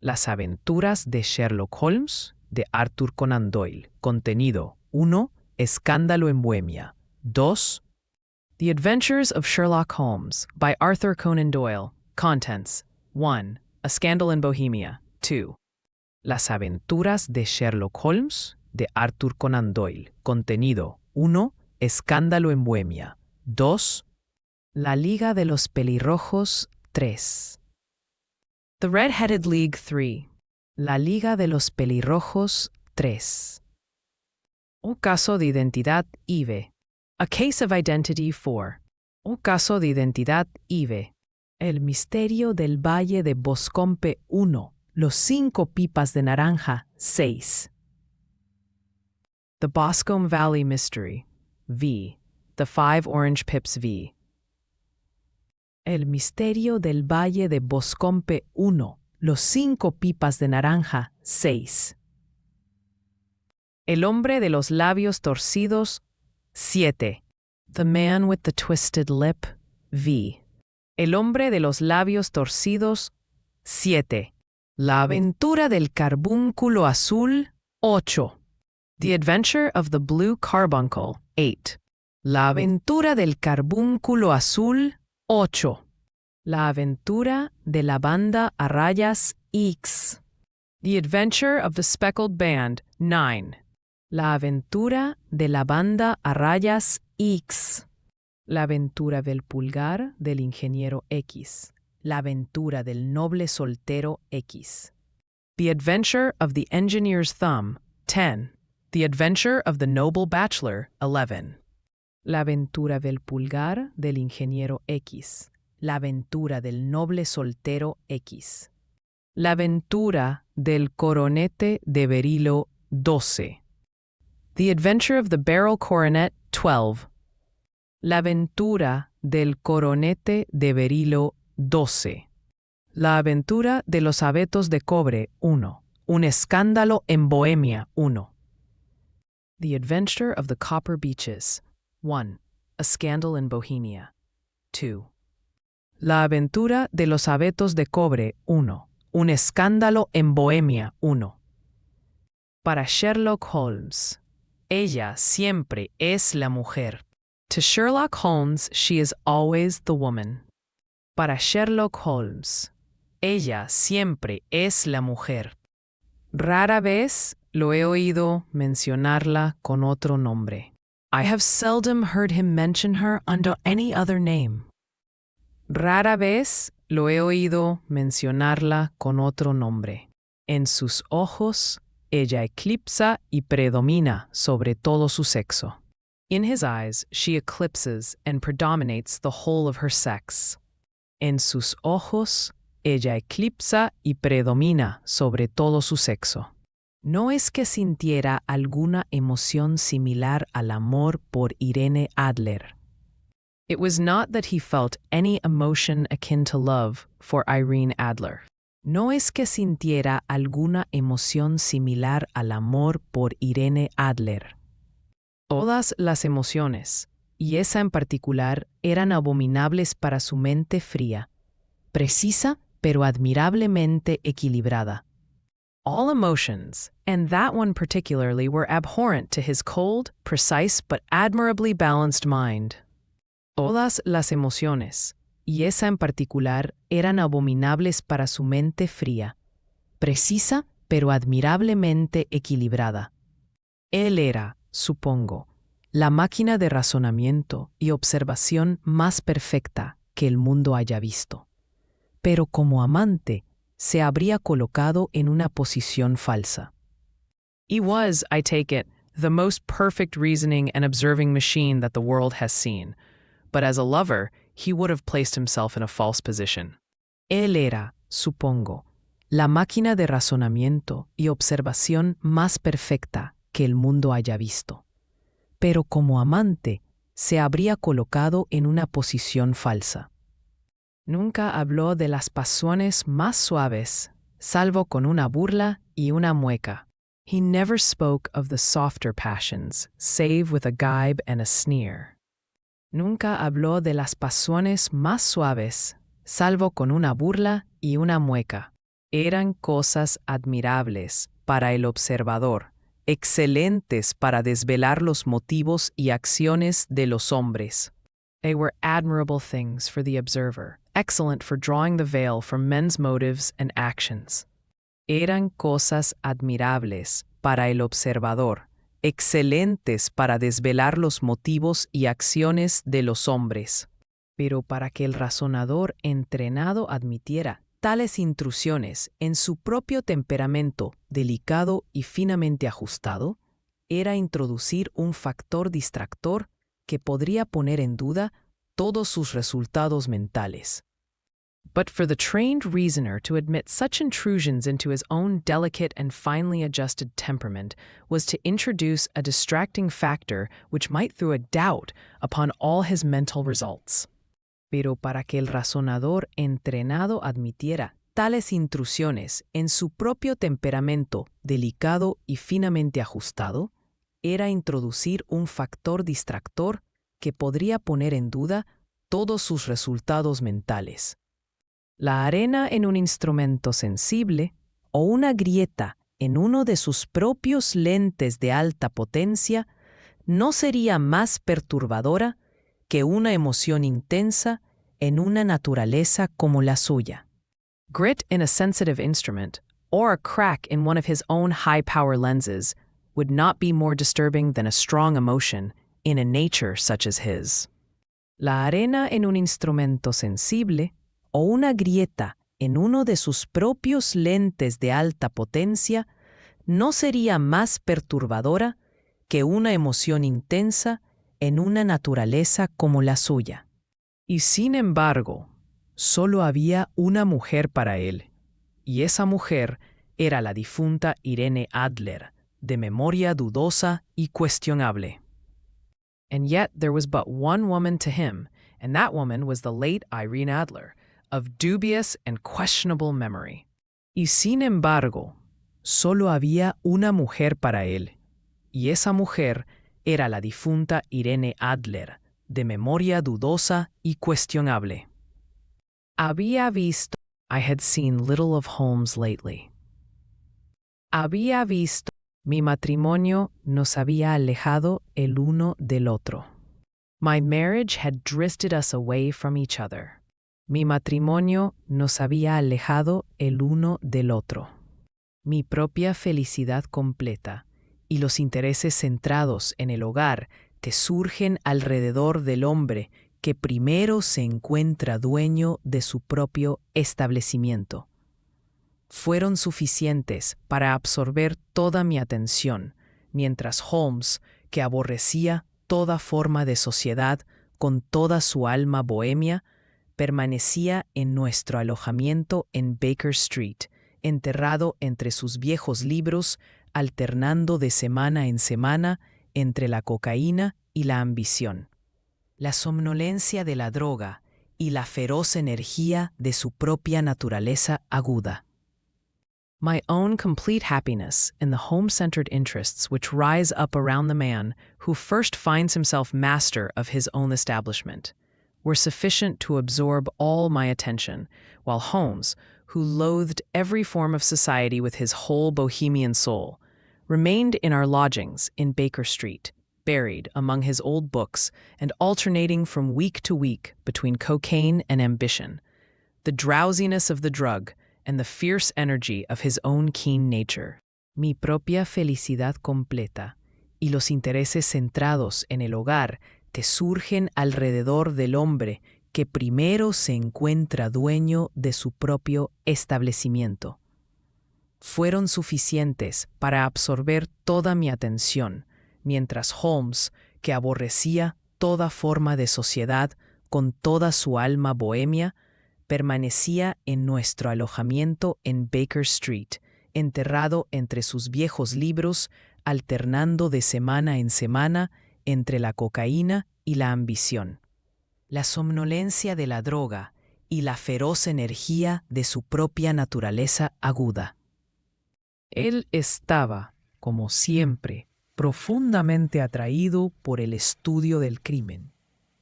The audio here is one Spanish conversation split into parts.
Las aventuras de Sherlock Holmes de Arthur Conan Doyle. Contenido 1. Escándalo en Bohemia. 2. The Adventures of Sherlock Holmes by Arthur Conan Doyle. Contents 1. A Scandal in Bohemia. 2. Las aventuras de Sherlock Holmes de Arthur Conan Doyle. Contenido 1. Escándalo en Bohemia. 2. La Liga de los Pelirrojos 3. The Red-Headed League 3. La Liga de los Pelirrojos 3. Un caso de identidad IVE. A Case of Identity 4. Un caso de identidad IVE. El misterio del Valle de Boscombe 1. Los 5 pipas de naranja 6. The Boscombe Valley Mystery V. The 5 Orange Pips V. El misterio del Valle de Boscombe 1. Los 5 pipas de naranja 6. El hombre de los labios torcidos 7. The Man with the Twisted Lip V. El hombre de los labios torcidos 7. La aventura del carbúnculo azul 8. The Adventure of the Blue Carbuncle 8. La aventura del carbúnculo azul 8. La aventura de la banda a rayas X. The Adventure of the Speckled Band 9. La aventura de la banda a rayas X. La aventura del pulgar del ingeniero X. La aventura del noble soltero X. The Adventure of the Engineer's Thumb 10. The Adventure of the Noble Bachelor 11. La aventura del pulgar del ingeniero X. La aventura del noble soltero X. La aventura del coronete de Berilo 12. The Adventure of the Barrel Coronet 12. La aventura del coronete de Berilo 12. La aventura de los abetos de cobre 1. Un escándalo en Bohemia 1. The Adventure of the Copper Beeches 1. A Scandal in Bohemia 2. La aventura de los abetos de cobre 1. Un escándalo en Bohemia 1. Para Sherlock Holmes, ella siempre es la mujer. To Sherlock Holmes, she is always the woman. Para Sherlock Holmes, ella siempre es la mujer. Rara vez lo he oído mencionarla con otro nombre. I have seldom heard him mention her under any other name. Rara vez lo he oído mencionarla con otro nombre. En sus ojos, ella eclipsa y predomina sobre todo su sexo. In his eyes, she eclipses and predominates the whole of her sex. En sus ojos, ella eclipsa y predomina sobre todo su sexo. No es que sintiera alguna emoción similar al amor por Irene Adler. It was not that he felt any emotion akin to love for Irene Adler. No es que sintiera alguna emoción similar al amor por Irene Adler. Todas las emociones, y esa en particular, eran abominables para su mente fría, precisa pero admirablemente equilibrada. All emotions, and that one particularly, were abhorrent to his cold, precise but admirably balanced mind. Todas las emociones, y esa en particular, eran abominables para su mente fría, precisa pero admirablemente equilibrada. Él era, supongo, la máquina de razonamiento y observación más perfecta que el mundo haya visto. Pero como amante, se habría colocado en una posición falsa. He was, I take it, the most perfect reasoning and observing machine that the world has seen. But as a lover, he would have placed himself in a false position. Él era, supongo, la máquina de razonamiento y observación más perfecta que el mundo haya visto. Pero como amante, se habría colocado en una posición falsa. Nunca habló de las pasiones más suaves, salvo con una burla y una mueca. He never spoke of the softer passions, save with a gibe and a sneer. Nunca habló de las pasiones más suaves, salvo con una burla y una mueca. Eran cosas admirables para el observador, excelentes para desvelar los motivos y acciones de los hombres. They were admirable things for the observer, excellent for drawing the veil from men's motives and actions. Eran cosas admirables para el observador, excelentes para desvelar los motivos y acciones de los hombres. Pero para que el razonador entrenado admitiera tales intrusiones en su propio temperamento delicado y finamente ajustado, era introducir un factor distractor que podría poner en duda todos sus resultados mentales. But for the trained reasoner to admit such intrusions into his own delicate and finely adjusted temperament was to introduce a distracting factor which might throw a doubt upon all his mental results. Pero para que el razonador entrenado admitiera tales intrusiones en su propio temperamento delicado y finamente ajustado, era introducir un factor distractor que podría poner en duda todos sus resultados mentales. La arena en un instrumento sensible o una grieta en uno de sus propios lentes de alta potencia no sería más perturbadora que una emoción intensa en una naturaleza como la suya. Grit in a sensitive instrument, or a crack in one of his own high-power lenses, would not be more disturbing than a strong emotion in a nature such as his. La arena en un instrumento sensible o una grieta en uno de sus propios lentes de alta potencia no sería más perturbadora que una emoción intensa en una naturaleza como la suya. Y sin embargo, solo había una mujer para él, y esa mujer era la difunta Irene Adler, de memoria dudosa y cuestionable. And yet there was but one woman to him, and that woman was the late Irene Adler, of dubious and questionable memory. Y sin embargo, solo había una mujer para él, y esa mujer era la difunta Irene Adler, de memoria dudosa y cuestionable. Había visto. I had seen little of Holmes lately. Había visto. Mi matrimonio nos había alejado el uno del otro. My marriage had drifted us away from each other. Mi matrimonio nos había alejado el uno del otro. Mi propia felicidad completa y los intereses centrados en el hogar te surgen alrededor del hombre que primero se encuentra dueño de su propio establecimiento. Fueron suficientes para absorber toda mi atención, mientras Holmes, que aborrecía toda forma de sociedad con toda su alma bohemia, permanecía en nuestro alojamiento en Baker Street, enterrado entre sus viejos libros, alternando de semana en semana entre la cocaína y la ambición, la somnolencia de la droga y la feroz energía de su propia naturaleza aguda. My own complete happiness in the home-centered interests which rise up around the man who first finds himself master of his own establishment were sufficient to absorb all my attention, while Holmes, who loathed every form of society with his whole bohemian soul, remained in our lodgings in Baker Street, buried among his old books and alternating from week to week between cocaine and ambition, the drowsiness of the drug, and the fierce energy of his own keen nature. Mi propia felicidad completa y los intereses centrados en el hogar te surgen alrededor del hombre que primero se encuentra dueño de su propio establecimiento. Fueron suficientes para absorber toda mi atención, mientras Holmes, que aborrecía toda forma de sociedad con toda su alma bohemia, permanecía en nuestro alojamiento en Baker Street, enterrado entre sus viejos libros, alternando de semana en semana entre la cocaína y la ambición, la somnolencia de la droga y la feroz energía de su propia naturaleza aguda. Él estaba, como siempre, profundamente atraído por el estudio del crimen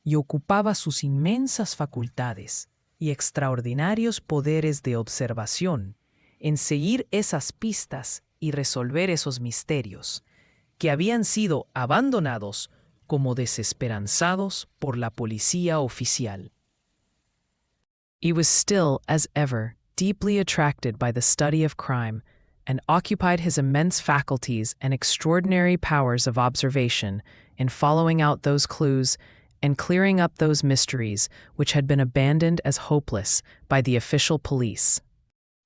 y ocupaba sus inmensas facultades y extraordinarios poderes de observación en seguir esas pistas y resolver esos misterios, que habían sido abandonados como desesperanzados por la policía oficial. He was still, as ever, deeply attracted by the study of crime, and occupied his immense faculties and extraordinary powers of observation in following out those clues and clearing up those mysteries which had been abandoned as hopeless by the official police.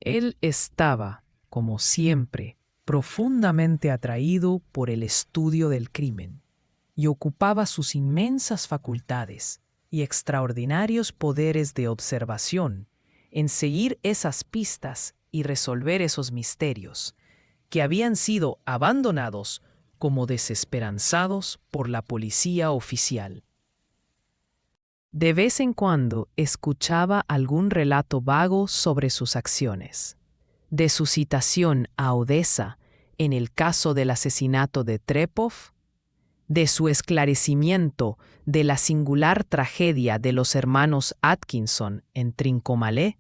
Él estaba, como siempre, profundamente atraído por el estudio del crimen, y ocupaba sus inmensas facultades y extraordinarios poderes de observación en seguir esas pistas y resolver esos misterios, que habían sido abandonados como desesperanzados por la policía oficial. De vez en cuando escuchaba algún relato vago sobre sus acciones, de su citación a Odessa en el caso del asesinato de Trepov, de su esclarecimiento de la singular tragedia de los hermanos Atkinson en Trincomalee,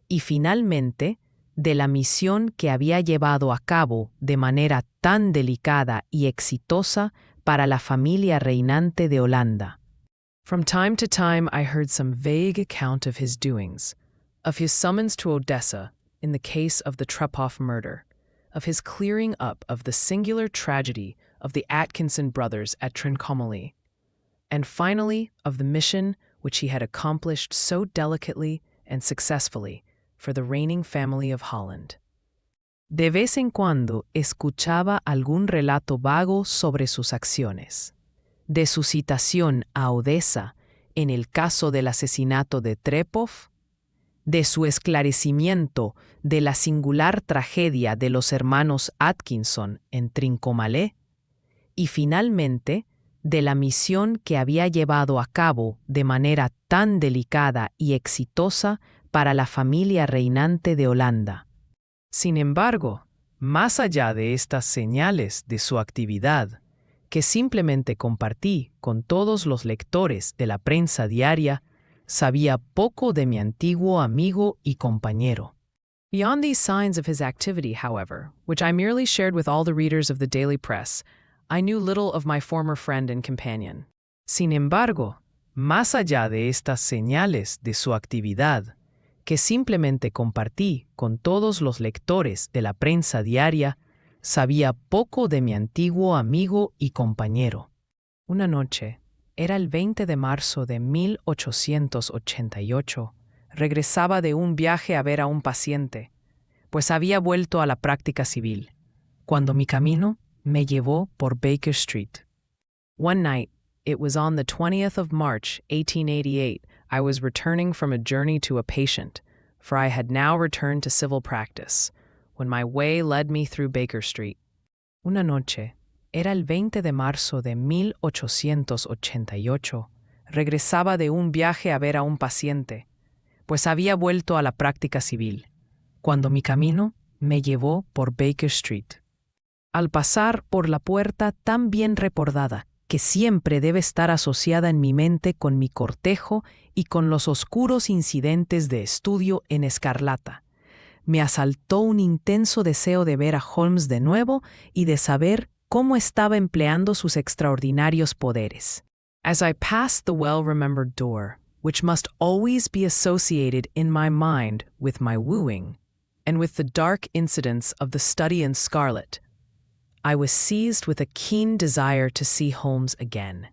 y finalmente de la misión que había llevado a cabo de manera tan delicada y exitosa para la familia reinante de Holanda. From time to time I heard some vague account of his doings, of his summons to Odessa in the case of the Trepov murder, of his clearing up of the singular tragedy of the Atkinson brothers at Trincomalee, and finally of the mission which he had accomplished so delicately and successfully for the reigning family of Holland. De vez en cuando escuchaba algún relato vago sobre sus acciones, de su citación a Odessa en el caso del asesinato de Trepov, de su esclarecimiento de la singular tragedia de los hermanos Atkinson en Trincomalee, y finalmente de la misión que había llevado a cabo de manera tan delicada y exitosa para la familia reinante de Holanda. Sin embargo, más allá de estas señales de su actividad, que simplemente compartí con todos los lectores de la prensa diaria, sabía poco de mi antiguo amigo y compañero. Beyond these signs of his activity, however, which I merely shared with all the readers of the daily press, I knew little of my former friend and companion. Sin embargo, más allá de estas señales de su actividad, que simplemente compartí con todos los lectores de la prensa diaria, sabía poco de mi antiguo amigo y compañero. Una noche, era el 20 de marzo de 1888, regresaba de un viaje a ver a un paciente, pues había vuelto a la práctica civil, cuando mi camino me llevó por Baker Street. One night, it was on the 20th of March, 1888, I was returning from a journey to a patient, for I had now returned to civil practice, when my way led me through Baker Street. Una noche, era el 20 de marzo de 1888, regresaba de un viaje a ver a un paciente, pues había vuelto a la práctica civil, cuando mi camino me llevó por Baker Street. Al pasar por la puerta tan bien recordada, que siempre debe estar asociada en mi mente con mi cortejo y con los oscuros incidentes de estudio en escarlata, me asaltó un intenso deseo de ver a Holmes de nuevo y de saber cómo estaba empleando sus extraordinarios poderes. As I passed the well-remembered door, which must always be associated in my mind with my wooing, and with the dark incidents of the study in scarlet, I was seized with a keen desire to see Holmes again,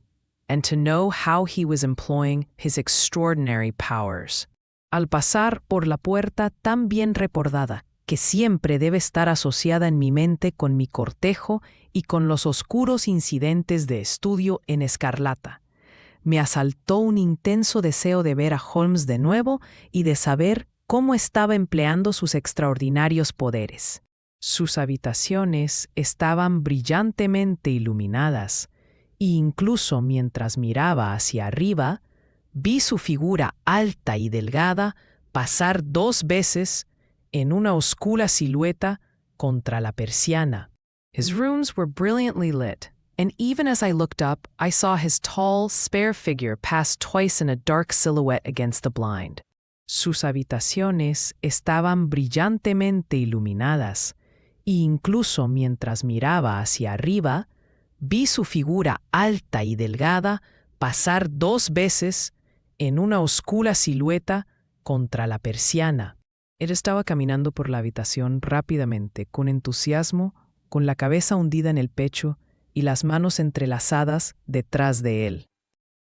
and to know how he was employing his extraordinary powers. Al pasar por la puerta tan bien recordada, que siempre debe estar asociada en mi mente con mi cortejo y con los oscuros incidentes de estudio en escarlata, me asaltó un intenso deseo de ver a Holmes de nuevo y de saber cómo estaba empleando sus extraordinarios poderes. Sus habitaciones estaban brillantemente iluminadas, e incluso mientras miraba hacia arriba, vi su figura alta y delgada pasar 2 veces en una oscura silueta contra la persiana. His rooms were brilliantly lit, and even as I looked up, I saw his tall, spare figure pass twice in a dark silhouette against the blind. Sus habitaciones estaban brillantemente iluminadas, e incluso mientras miraba hacia arriba, vi su figura alta y delgada pasar 2 veces en una oscura silueta contra la persiana. Él estaba caminando por la habitación rápidamente, con entusiasmo, con la cabeza hundida en el pecho y las manos entrelazadas detrás de él.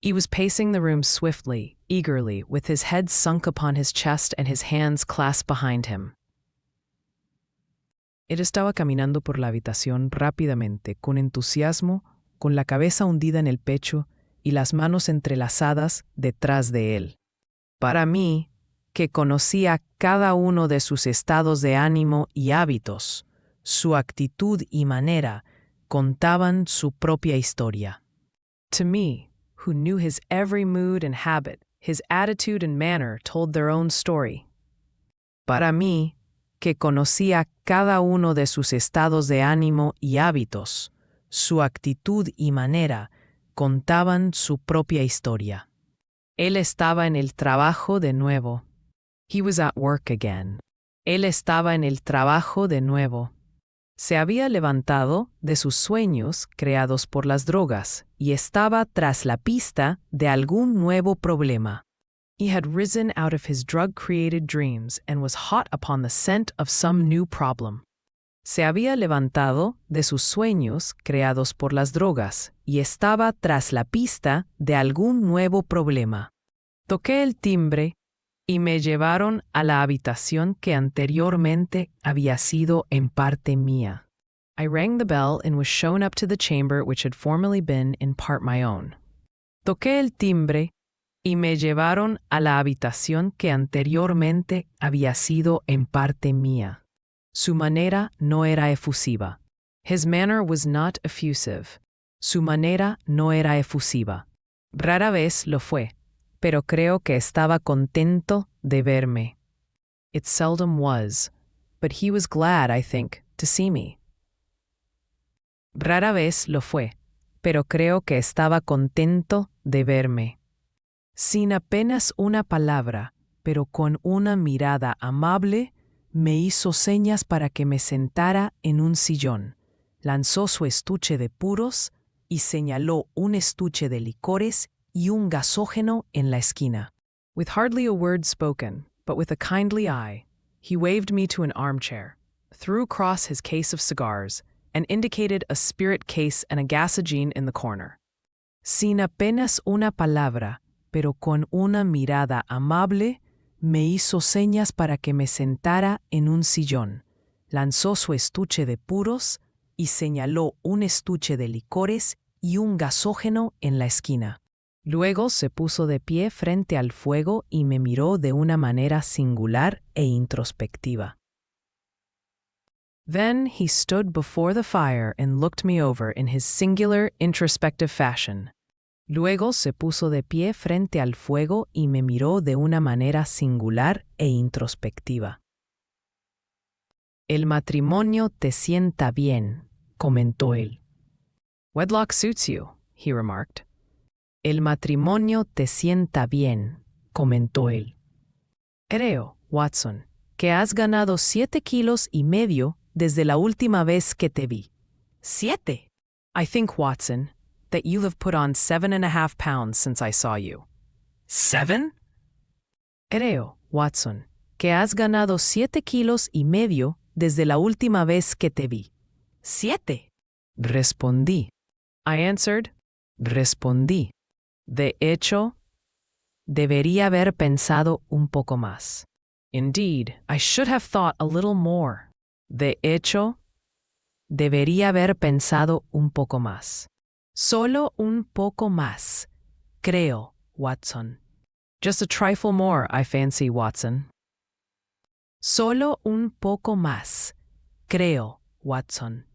He was pacing the room swiftly, eagerly, with his head sunk upon his chest and his hands clasped behind him. Él estaba caminando por la habitación rápidamente, con entusiasmo, con la cabeza hundida en el pecho y las manos entrelazadas detrás de él. Para mí, que conocía cada uno de sus estados de ánimo y hábitos, su actitud y manera contaban su propia historia. To me, who knew his every mood and habit, his attitude and manner told their own story. Para mí, que conocía cada uno de sus estados de ánimo y hábitos, su actitud y manera contaban su propia historia. Él estaba en el trabajo de nuevo. He was at work again. Él estaba en el trabajo de nuevo. Se había levantado de sus sueños creados por las drogas y estaba tras la pista de algún nuevo problema. He had risen out of his drug-created dreams and was hot upon the scent of some new problem. Se había levantado de sus sueños creados por las drogas y estaba tras la pista de algún nuevo problema. Toqué el timbre y me llevaron a la habitación que anteriormente había sido en parte mía. I rang the bell and was shown up to the chamber which had formerly been in part my own. Toqué el timbre y me llevaron a la habitación que anteriormente había sido en parte mía. Su manera no era efusiva. His manner was not effusive. Su manera no era efusiva. Rara vez lo fue, pero creo que estaba contento de verme. It seldom was, but he was glad, I think, to see me. Rara vez lo fue, pero creo que estaba contento de verme. Sin apenas una palabra, pero con una mirada amable, me hizo señas para que me sentara en un sillón. Lanzó su estuche de puros y señaló un estuche de licores y un gasógeno en la esquina. With hardly a word spoken, but with a kindly eye, he waved me to an armchair, threw across his case of cigars, and indicated a spirit case and a gasogene in the corner. Sin apenas una palabra, pero con una mirada amable, me hizo señas para que me sentara en un sillón. Lanzó su estuche de puros y señaló un estuche de licores y un gasógeno en la esquina. Luego se puso de pie frente al fuego y me miró de una manera singular e introspectiva. Then he stood before the fire and looked me over in his singular, introspective fashion. Luego se puso de pie frente al fuego y me miró de una manera singular e introspectiva. El matrimonio te sienta bien, comentó él. Wedlock suits you, he remarked. El matrimonio te sienta bien, comentó él. Creo, Watson, que has ganado 7 kilos y medio desde la última vez que te vi. 7. I think, Watson, that you have put on 7.5 pounds since I saw you. 7? Creo, Watson, que has ganado 7 kilos y medio desde la última vez que te vi. 7. Respondí. I answered. Respondí. De hecho, debería haber pensado un poco más. Indeed, I should have thought a little more. De hecho, debería haber pensado un poco más. Solo un poco más, creo, Watson. Just a trifle more, I fancy, Watson. Solo un poco más, creo, Watson.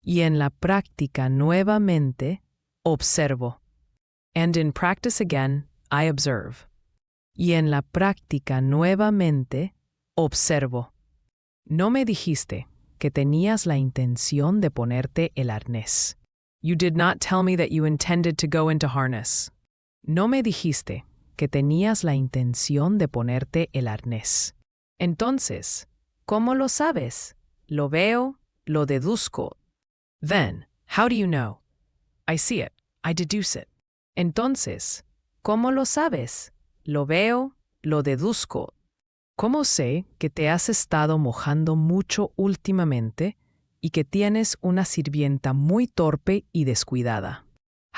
Y en la práctica nuevamente, observo. And in practice again, I observe. Y en la práctica nuevamente, observo. No me dijiste que tenías la intención de ponerte el arnés. You did not tell me that you intended to go into harness. No me dijiste que tenías la intención de ponerte el arnés. Entonces, ¿cómo lo sabes? Lo veo, lo deduzco. Then, how do you know? I see it, I deduce it. Entonces, ¿cómo lo sabes? Lo veo, lo deduzco. ¿Cómo sé que te has estado mojando mucho últimamente y que tienes una sirvienta muy torpe y descuidada?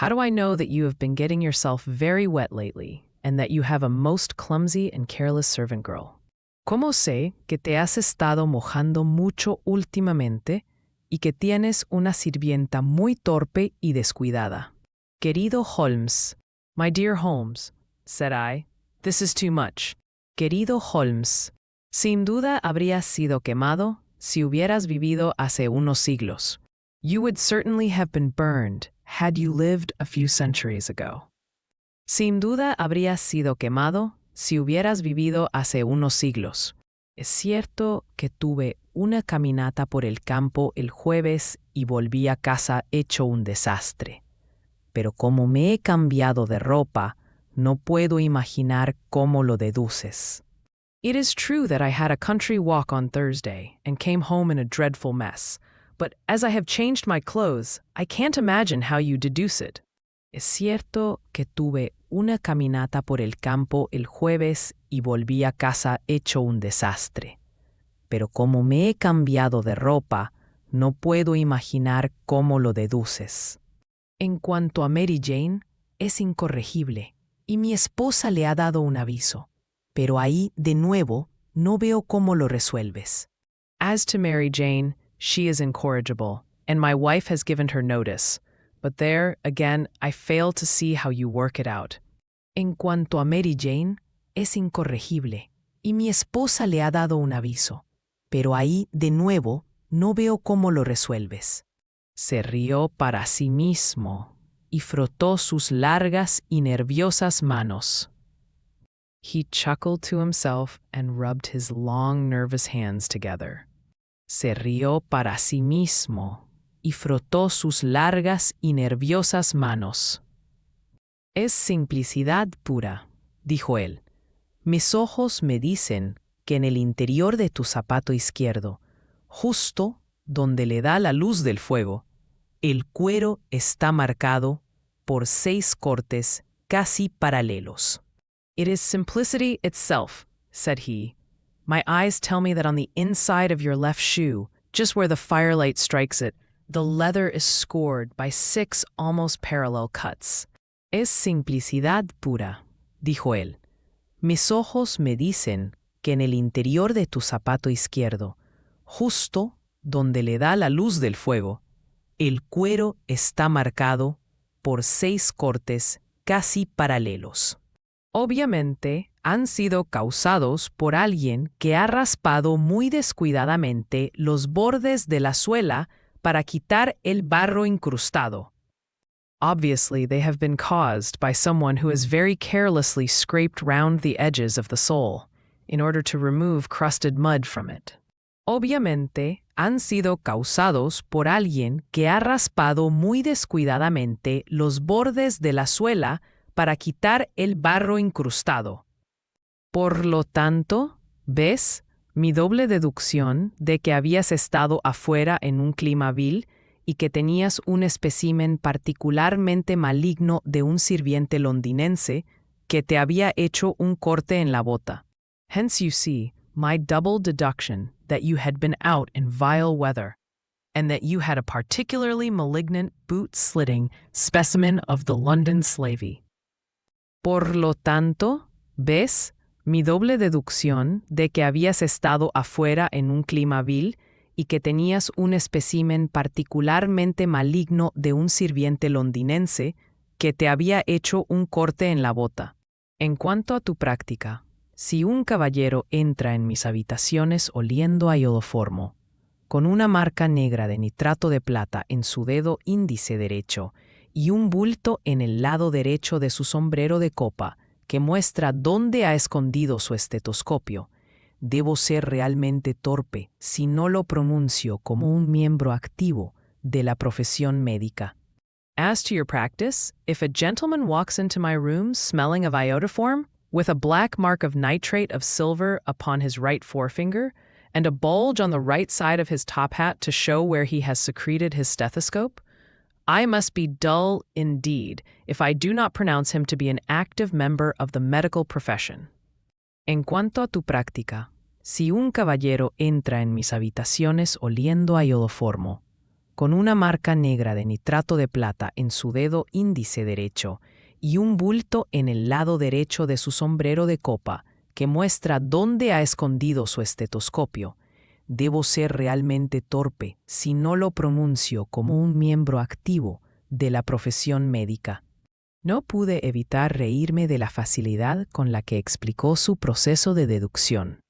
How do I know that you have been getting yourself very wet lately and that you have a most clumsy and careless servant girl? ¿Cómo sé que te has estado mojando mucho últimamente y que tienes una sirvienta muy torpe y descuidada? Querido Holmes, my dear Holmes, said I, this is too much. Querido Holmes, sin duda habrías sido quemado si hubieras vivido hace unos siglos. You would certainly have been burned had you lived a few centuries ago. Sin duda habrías sido quemado si hubieras vivido hace unos siglos. Es cierto que tuve una caminata por el campo el jueves y volví a casa hecho un desastre. Pero como me he cambiado de ropa, no puedo imaginar cómo lo deduces. It is true that I had a country walk on Thursday and came home in a dreadful mess, but as I have changed my clothes, I can't imagine how you deduce it. Es cierto que tuve una caminata por el campo el jueves y volví a casa hecho un desastre. Pero como me he cambiado de ropa, no puedo imaginar cómo lo deduces. En cuanto a Mary Jane, es incorregible, y mi esposa le ha dado un aviso. Pero ahí, de nuevo, no veo cómo lo resuelves. As to Mary Jane, she is incorrigible, and my wife has given her notice. But there, again, I fail to see how you work it out. En cuanto a Mary Jane, es incorregible, y mi esposa le ha dado un aviso. Pero ahí, de nuevo, no veo cómo lo resuelves. Se rió para sí mismo y frotó sus largas y nerviosas manos. He chuckled to himself and rubbed his long, nervous hands together. Se rió para sí mismo y frotó sus largas y nerviosas manos. Es simplicidad pura, dijo él. Mis ojos me dicen que en el interior de tu zapato izquierdo, justo donde le da la luz del fuego, el cuero está marcado por 6 cortes casi paralelos. It is simplicity itself, said he. My eyes tell me that on the inside of your left shoe, just where the firelight strikes it, the leather is scored by 6 almost parallel cuts. Es simplicidad pura, dijo él. Mis ojos me dicen que en el interior de tu zapato izquierdo, justo donde le da la luz del fuego, el cuero está marcado por 6 cortes casi paralelos. Obviamente, han sido causados por alguien que ha raspado muy descuidadamente los bordes de la suela para quitar el barro incrustado. Obviously, they have been caused by someone who has very carelessly scraped round the edges of the sole in order to remove crusted mud from it. Obviamente, han sido causados por alguien que ha raspado muy descuidadamente los bordes de la suela para quitar el barro incrustado. Por lo tanto, ¿ves mi doble deducción de que habías estado afuera en un clima vil y que tenías un espécimen particularmente maligno de un sirviente londinense que te había hecho un corte en la bota? Hence you see my double deduction that you had been out in vile weather, and that you had a particularly malignant boot-slitting specimen of the London slavey. Por lo tanto, ¿ves mi doble deducción de que habías estado afuera en un clima vil y que tenías un espécimen particularmente maligno de un sirviente londinense que te había hecho un corte en la bota? En cuanto a tu práctica, si un caballero entra en mis habitaciones oliendo a iodoformo, con una marca negra de nitrato de plata en su dedo índice derecho y un bulto en el lado derecho de su sombrero de copa que muestra dónde ha escondido su estetoscopio, debo ser realmente torpe si no lo pronuncio como un miembro activo de la profesión médica. As to your practice, if a gentleman walks into my room smelling of iodoform, with a black mark of nitrate of silver upon his right forefinger, and a bulge on the right side of his top hat to show where he has secreted his stethoscope? I must be dull indeed if I do not pronounce him to be an active member of the medical profession. En cuanto a tu práctica, si un caballero entra en mis habitaciones oliendo a iodoformo, con una marca negra de nitrato de plata en su dedo índice derecho y un bulto en el lado derecho de su sombrero de copa que muestra dónde ha escondido su estetoscopio, debo ser realmente torpe si no lo pronuncio como un miembro activo de la profesión médica. No pude evitar reírme de la facilidad con la que explicó su proceso de deducción.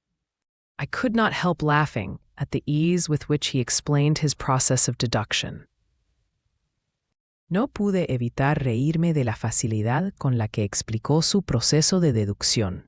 I could not help laughing at the ease with which he explained his process of deduction. No pude evitar reírme de la facilidad con la que explicó su proceso de deducción.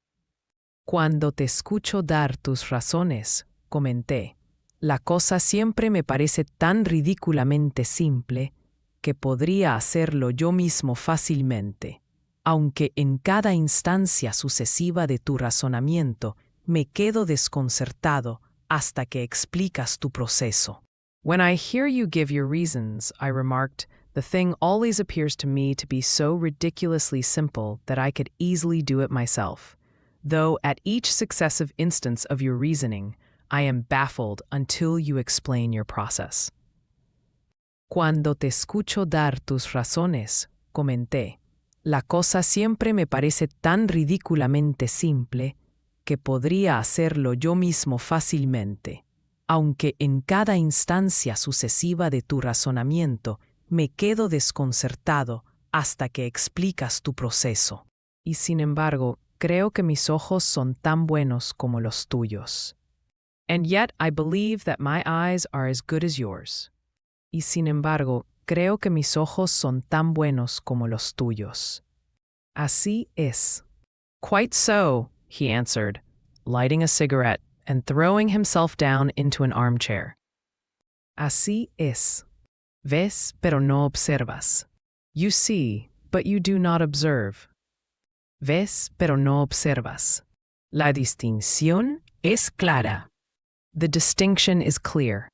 Cuando te escucho dar tus razones, comenté, la cosa siempre me parece tan ridículamente simple que podría hacerlo yo mismo fácilmente, aunque en cada instancia sucesiva de tu razonamiento me quedo desconcertado hasta que explicas tu proceso. When I hear you give your reasons, I remarked, the thing always appears to me to be so ridiculously simple that I could easily do it myself, though at each successive instance of your reasoning, I am baffled until you explain your process. Cuando te escucho dar tus razones, comenté, la cosa siempre me parece tan ridículamente simple que podría hacerlo yo mismo fácilmente, aunque en cada instancia sucesiva de tu razonamiento me quedo desconcertado hasta que explicas tu proceso. Y sin embargo, creo que mis ojos son tan buenos como los tuyos. And yet I believe that my eyes are as good as yours. Y sin embargo, creo que mis ojos son tan buenos como los tuyos. Así es. Quite so, he answered, lighting a cigarette and throwing himself down into an armchair. Así es. Ves, pero no observas. You see, but you do not observe. Ves, pero no observas. La distinción es clara. The distinction is clear.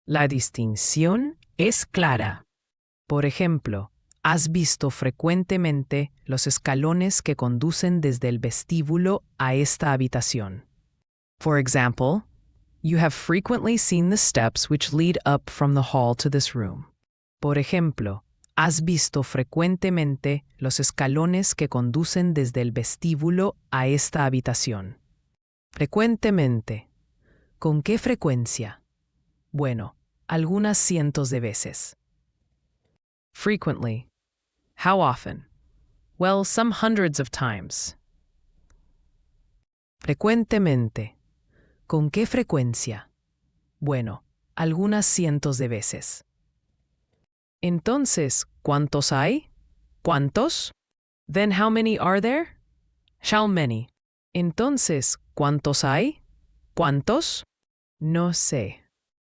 La distinción es clara. Por ejemplo, has visto frecuentemente los escalones que conducen desde el vestíbulo a esta habitación. For example, you have frequently seen the steps which lead up from the hall to this room. Por ejemplo, has visto frecuentemente los escalones que conducen desde el vestíbulo a esta habitación. Frecuentemente. ¿Con qué frecuencia? Bueno, algunas cientos de veces. Frequently. How often? Well, some hundreds of times. Frecuentemente. ¿Con qué frecuencia? Bueno, algunas cientos de veces. Entonces, ¿cuántos hay? ¿Cuántos? Then how many are there? How many? Entonces, ¿cuántos hay? ¿Cuántos? No sé.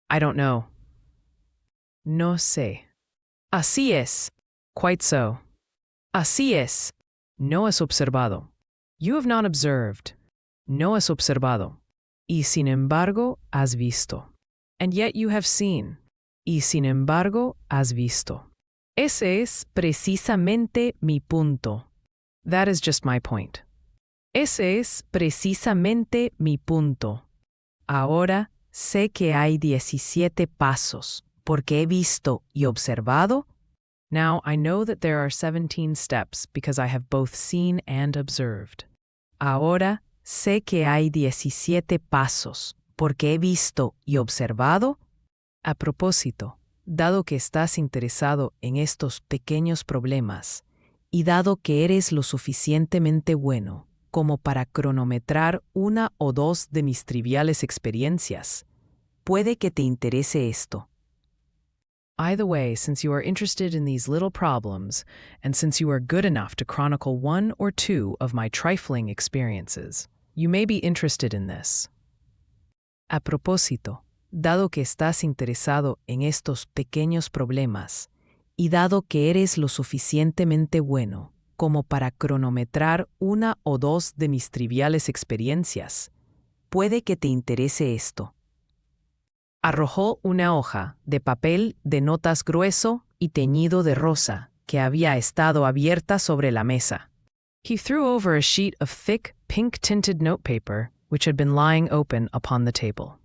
I don't know. No sé. Así es. Quite so. Así es. No has observado. You have not observed. No has observado. Y sin embargo, has visto. And yet you have seen. Y sin embargo, has visto. Ese es precisamente mi punto. That is just my point. Ese es precisamente mi punto. Ahora sé que hay 17 pasos, porque he visto y observado. Now I know that there are 17 steps because I have both seen and observed. Ahora sé que hay 17 pasos, porque he visto y observado. A propósito, dado que estás interesado en estos pequeños problemas, y dado que eres lo suficientemente bueno como para cronometrar una o dos de mis triviales experiencias, puede que te interese esto. Either way, since you are interested in these little problems, and since you are good enough to chronicle one or two of my trifling experiences, you may be interested in this. A propósito, dado que estás interesado en estos pequeños problemas, y dado que eres lo suficientemente bueno como para cronometrar una o dos de mis triviales experiencias. Puede que te interese esto. Arrojó una hoja de papel de notas grueso y teñido de rosa que había estado abierta sobre la mesa. He threw over a sheet of thick, pink-tinted notepaper which had been lying open upon the table.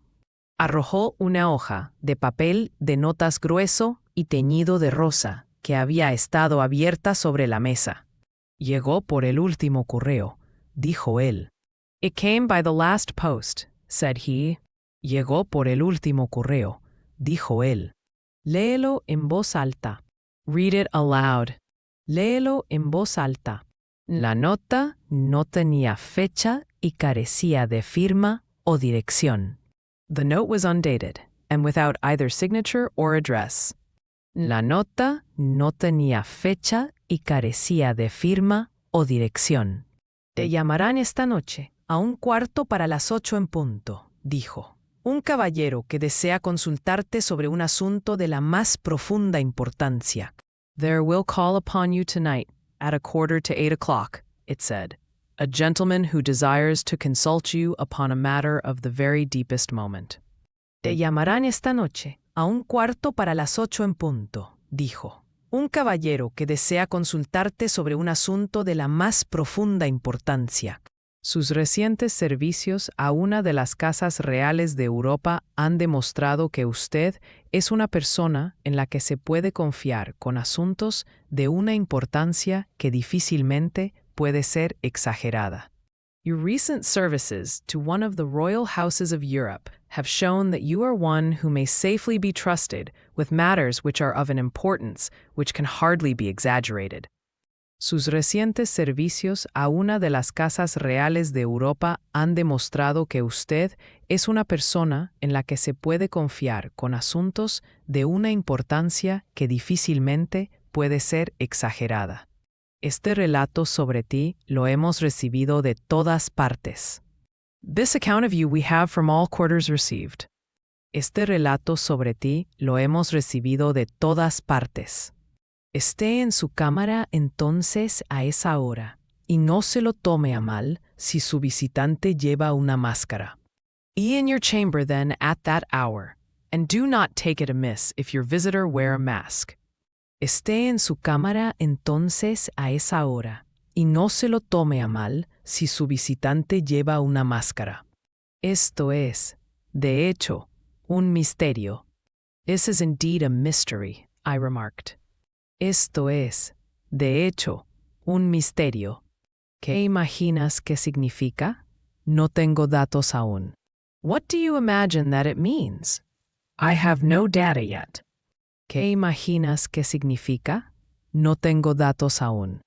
Arrojó una hoja de papel de notas grueso y teñido de rosa que había estado abierta sobre la mesa. Llegó por el último correo, dijo él. It came by the last post, said he. Llegó por el último correo, dijo él. Léelo en voz alta. Read it aloud. Léelo en voz alta. La nota no tenía fecha y carecía de firma o dirección. The note was undated and without either signature or address. La nota no tenía fecha y carecía de firma o dirección. Te llamarán esta noche a 7:15 en punto, dijo. Un caballero que desea consultarte sobre un asunto de la más profunda importancia. There will call upon you tonight at 7:15, it said. A gentleman who desires to consult you upon a matter of the very deepest moment. Te llamarán esta noche a 7:15 en punto, dijo. Un caballero que desea consultarte sobre un asunto de la más profunda importancia. Sus recientes servicios a una de las casas reales de Europa han demostrado que usted es una persona en la que se puede confiar con asuntos de una importancia que difícilmente puede ser exagerada. Your recent services to one of the royal houses of Europe have shown that you are one who may safely be trusted with matters which are of an importance which can hardly be exaggerated. Sus recientes servicios a una de las casas reales de Europa han demostrado que usted es una persona en la que se puede confiar con asuntos de una importancia que difícilmente puede ser exagerada. Este relato sobre ti lo hemos recibido de todas partes. This account of you we have from all quarters received. Este relato sobre ti lo hemos recibido de todas partes. Esté en su cámara entonces a esa hora, y no se lo tome a mal si su visitante lleva una máscara. Be in your chamber then at that hour, and do not take it amiss if your visitor wear a mask. Esté en su cámara entonces a esa hora, y no se lo tome a mal si su visitante lleva una máscara. Esto es, de hecho, un misterio. This is indeed a mystery, I remarked. Esto es, de hecho, un misterio. ¿Qué imaginas que significa? No tengo datos aún. What do you imagine that it means? I have no data yet. ¿Qué imaginas que significa? No tengo datos aún.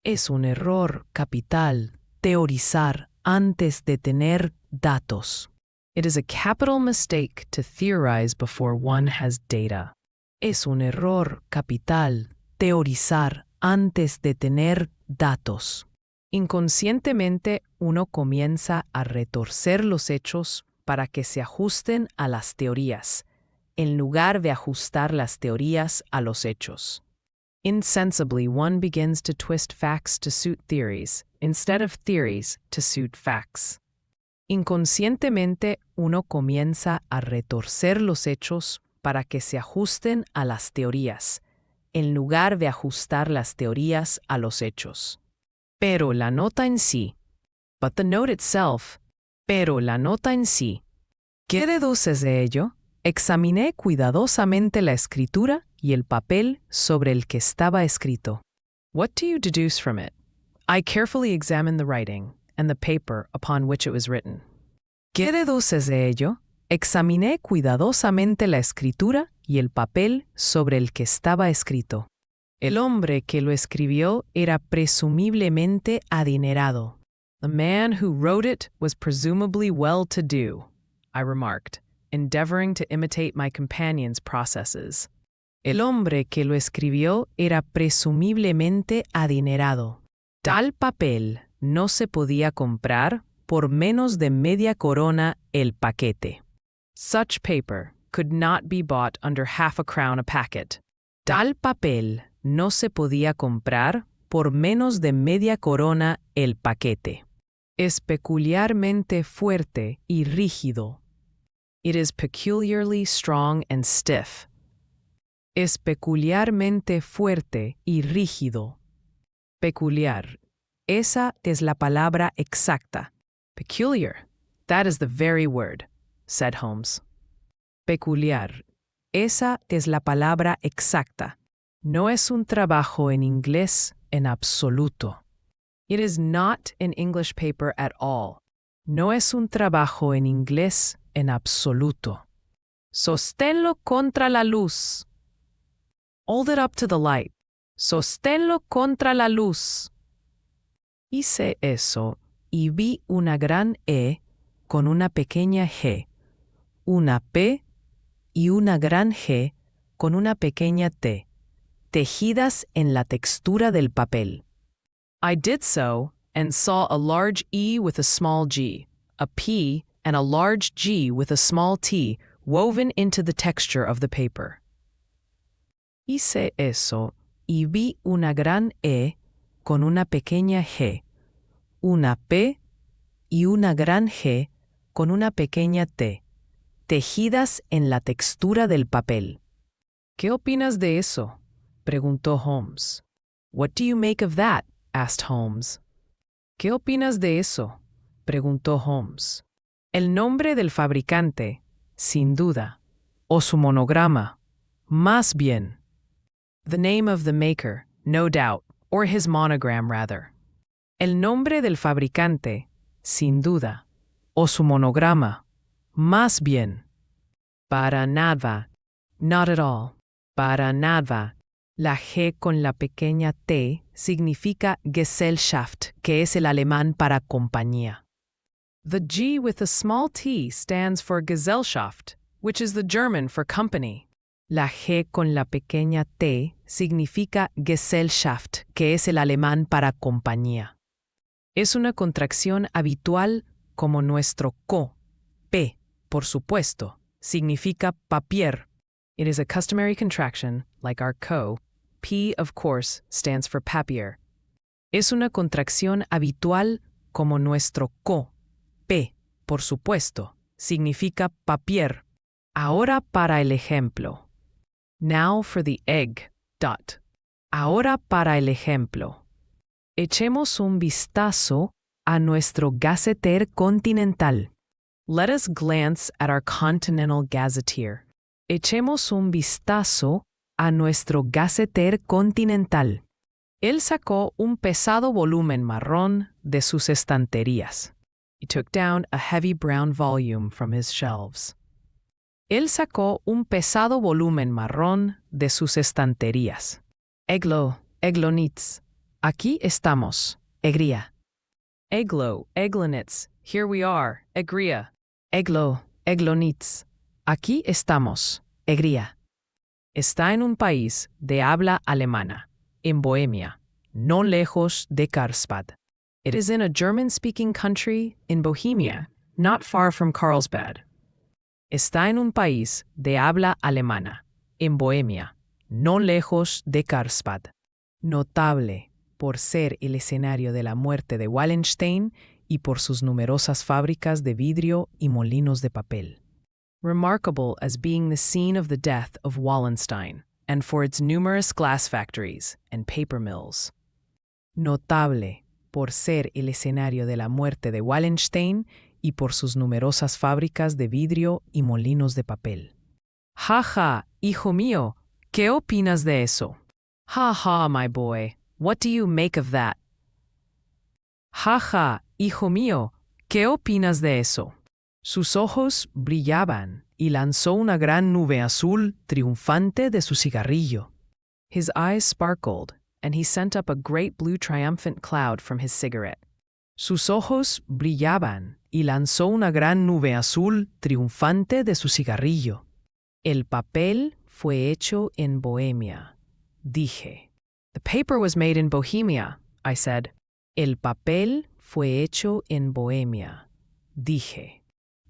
Es un error capital teorizar antes de tener datos. It is a capital mistake to theorize before one has data. Es un error capital teorizar antes de tener datos. Inconscientemente uno comienza a retorcer los hechos para que se ajusten a las teorías, en lugar de ajustar las teorías a los hechos. Insensibly one begins to twist facts to suit theories, instead of theories to suit facts. Inconscientemente uno comienza a retorcer los hechos para que se ajusten a las teorías, en lugar de ajustar las teorías a los hechos. Pero la nota en sí. But the note itself. Pero la nota en sí. ¿Qué deduces de ello? Examiné cuidadosamente la escritura y el papel sobre el que estaba escrito. What do you deduce from it? I carefully examined the writing and the paper upon which it was written. ¿Qué deduces de ello? Examiné cuidadosamente la escritura y el papel sobre el que estaba escrito. El hombre que lo escribió era presumiblemente adinerado. The man who wrote it was presumably well-to-do, I remarked, endeavoring to imitate my companion's processes. El hombre que lo escribió era presumiblemente adinerado. Tal papel no se podía comprar por menos de media corona el paquete. Such paper could not be bought under half a crown a packet. Tal papel no se podía comprar por menos de media corona el paquete. Es peculiarmente fuerte y rígido. It is peculiarly strong and stiff. Es peculiarmente fuerte y rígido. Peculiar. Esa es la palabra exacta. Peculiar. That is the very word, said Holmes. Peculiar. Esa es la palabra exacta. No es un trabajo en inglés en absoluto. It is not an English paper at all. No es un trabajo en inglés en absoluto. Sosténlo contra la luz. Hold it up to the light. Sosténlo contra la luz. Hice eso y vi una gran E con una pequeña G, una P y una gran G con una pequeña T, tejidas en la textura del papel. I did so and saw a large E with a small g, a P and a large G with a small t woven into the texture of the paper. Hice eso y vi una gran E con una pequeña G, una P y una gran G con una pequeña T, tejidas en la textura del papel. ¿Qué opinas de eso?, preguntó Holmes. What do you make of that?, asked Holmes. ¿Qué opinas de eso?, preguntó Holmes. El nombre del fabricante, sin duda, o su monograma, más bien. The name of the maker, no doubt, or his monogram rather. El nombre del fabricante, sin duda, o su monograma, más bien. Para nada. Not at all. Para nada. La G con la pequeña T significa Gesellschaft, que es el alemán para compañía. The G with a small t stands for Gesellschaft, which is the German for company. La G con la pequeña T significa Gesellschaft, que es el alemán para compañía. Es una contracción habitual como nuestro co. P, por supuesto, significa papier. It is a customary contraction, like our co. P, of course, stands for papier. Es una contracción habitual como nuestro co. P, por supuesto, significa papier. Ahora para el ejemplo. Now for the egg. Dot. Ahora para el ejemplo. Echemos un vistazo a nuestro Gazetteer Continental. Let us glance at our Continental Gazetteer. Echemos un vistazo a nuestro Gazetteer Continental. Él sacó un pesado volumen marrón de sus estanterías. He took down a heavy brown volume from his shelves. Él sacó un pesado volumen marrón de sus estanterías. Eglo, Eglonitz. Aquí estamos, Egria. Eglo, Eglonitz. Here we are, Egria. Eglo, Eglonitz. Aquí estamos, Egria. Está en un país de habla alemana, en Bohemia, no lejos de Karlsbad. It is in a German-speaking country in Bohemia, not far from Carlsbad. Está en un país de habla alemana, en Bohemia, no lejos de Karlsbad. Notable por ser el escenario de la muerte de Wallenstein y por sus numerosas fábricas de vidrio y molinos de papel. Remarkable as being the scene of the death of Wallenstein, and for its numerous glass factories and paper mills. Notable por ser el escenario de la muerte de Wallenstein y por sus numerosas fábricas de vidrio y molinos de papel. Ja, ja, hijo mío, ¿qué opinas de eso? Ha ha, my boy, what do you make of that? Ja, ja, hijo mío, ¿qué opinas de eso? Sus ojos brillaban y lanzó una gran nube azul triunfante de su cigarrillo. His eyes sparkled, and he sent up a great blue triumphant cloud from his cigarette. Sus ojos brillaban y lanzó una gran nube azul triunfante de su cigarrillo. El papel fue hecho en Bohemia, dije. The paper was made in Bohemia, I said. El papel fue hecho en Bohemia, dije.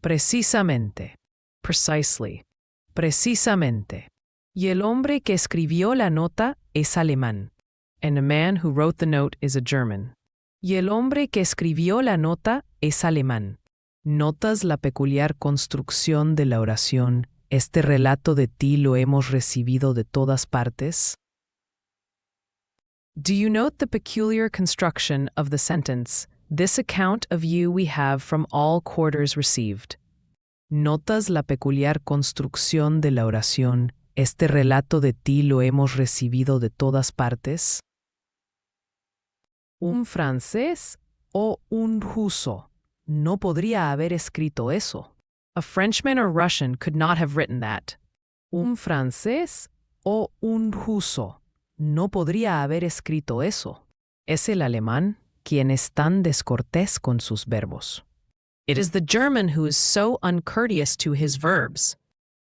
Precisamente. Precisely. Precisamente. Y el hombre que escribió la nota es alemán. And a man who wrote the note is a German. Y el hombre que escribió la nota es alemán. ¿Notas la peculiar construcción de la oración? Este relato de ti lo hemos recibido de todas partes. Do you note the peculiar construction of the sentence? This account of you we have from all quarters received. ¿Notas la peculiar construcción de la oración? Este relato de ti lo hemos recibido de todas partes. ¿Un francés o un ruso no podría haber escrito eso? A Frenchman or Russian could not have written that. ¿Un francés o un ruso no podría haber escrito eso? Es el alemán quien es tan descortés con sus verbos. It is the German who is so uncourteous to his verbs.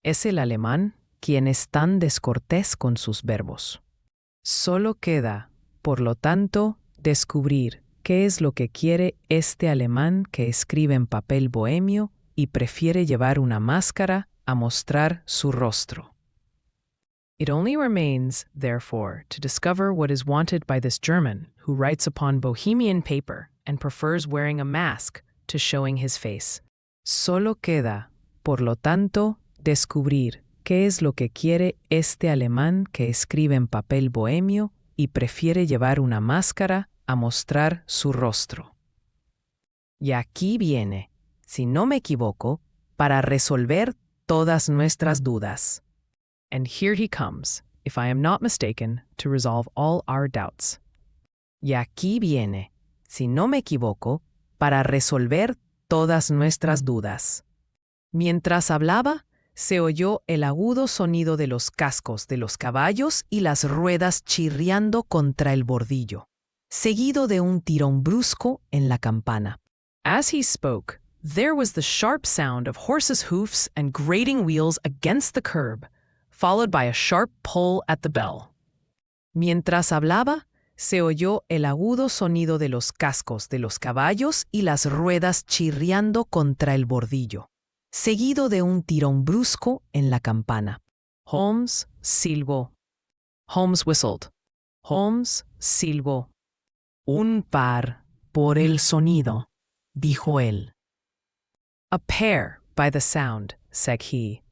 Es el alemán quien es tan descortés con sus verbos. Solo queda, por lo tanto, descubrir qué es lo que quiere este alemán que escribe en papel bohemio y prefiere llevar una máscara a mostrar su rostro. It only remains, therefore, to discover what is wanted by this German who writes upon bohemian paper and prefers wearing a mask to showing his face. Solo queda, por lo tanto, descubrir qué es lo que quiere este alemán que escribe en papel bohemio y prefiere llevar una máscara a mostrar su rostro. Y aquí viene, si no me equivoco, para resolver todas nuestras dudas. And here he comes, if I am not mistaken, to resolve all our doubts. Y aquí viene, si no me equivoco, para resolver todas nuestras dudas. Mientras hablaba, se oyó el agudo sonido de los cascos de los caballos y las ruedas chirriando contra el bordillo, seguido de un tirón brusco en la campana. As he spoke, there was the sharp sound of horses' hoofs and grating wheels against the curb, followed by a sharp pull at the bell. Mientras hablaba, se oyó el agudo sonido de los cascos de los caballos y las ruedas chirriando contra el bordillo, seguido de un tirón brusco en la campana. Holmes silbó. Holmes whistled. Holmes silbó. Un par por el sonido, dijo él. A pair by the sound, said he.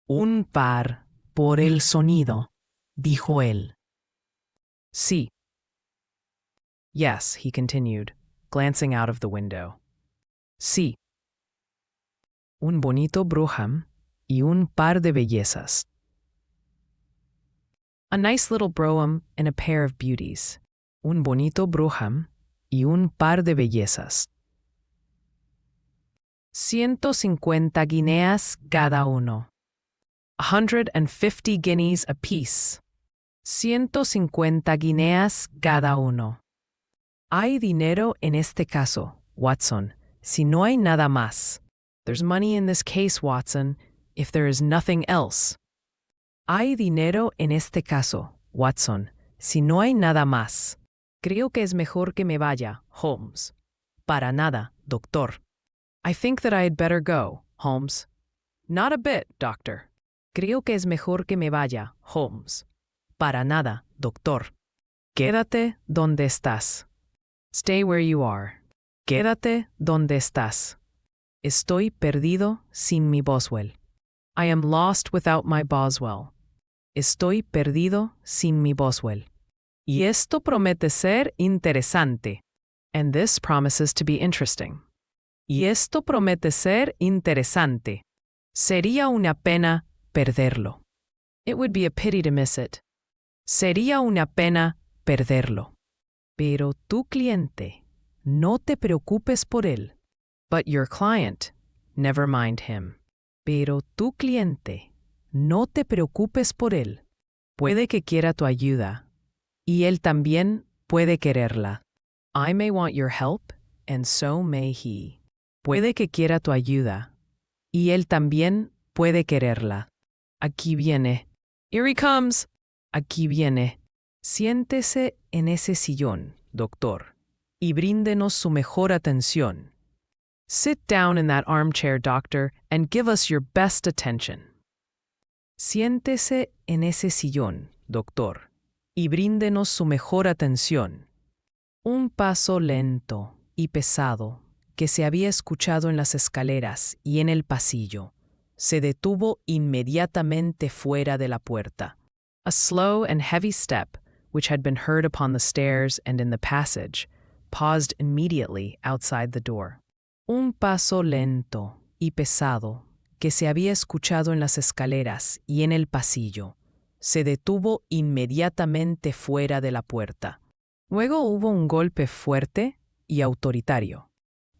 Un par por el sonido, dijo él. Sí. Yes, he continued, glancing out of the window. Sí. Un bonito Brougham y un par de bellezas. A nice little brougham and a pair of beauties. Un bonito Brougham y un par de bellezas. 150 guineas cada uno. 150 guineas apiece. 150 guineas cada uno. Hay dinero en este caso, Watson, si no hay nada más. There's money in this case, Watson, if there is nothing else. Hay dinero en este caso, Watson, si no hay nada más. Creo que es mejor que me vaya, Holmes. Para nada, doctor. I think that I had better go, Holmes. Not a bit, doctor. Creo que es mejor que me vaya, Holmes. Para nada, doctor. Quédate donde estás. Stay where you are. Quédate donde estás. Estoy perdido sin mi Boswell. I am lost without my Boswell. Estoy perdido sin mi Boswell. Y esto promete ser interesante. And this promises to be interesting. Y esto promete ser interesante. Sería una pena perderlo. It would be a pity to miss it. Sería una pena perderlo. Pero tu cliente, no te preocupes por él. But your client, never mind him. Pero tu cliente, no te preocupes por él. Puede que quiera tu ayuda, y él también puede quererla. I may want your help, and so may he. Puede que quiera tu ayuda, y él también puede quererla. Aquí viene. Here he comes. Aquí viene. Siéntese en ese sillón, doctor, y bríndenos su mejor atención. Sit down in that armchair, doctor, and give us your best attention. Siéntese en ese sillón, doctor, y bríndenos su mejor atención. Un paso lento y pesado que se había escuchado en las escaleras y en el pasillo se detuvo inmediatamente fuera de la puerta. A slow and heavy step, which had been heard upon the stairs and in the passage, paused immediately outside the door. Un paso lento y pesado que se había escuchado en las escaleras y en el pasillo se detuvo inmediatamente fuera de la puerta. Luego hubo un golpe fuerte y autoritario.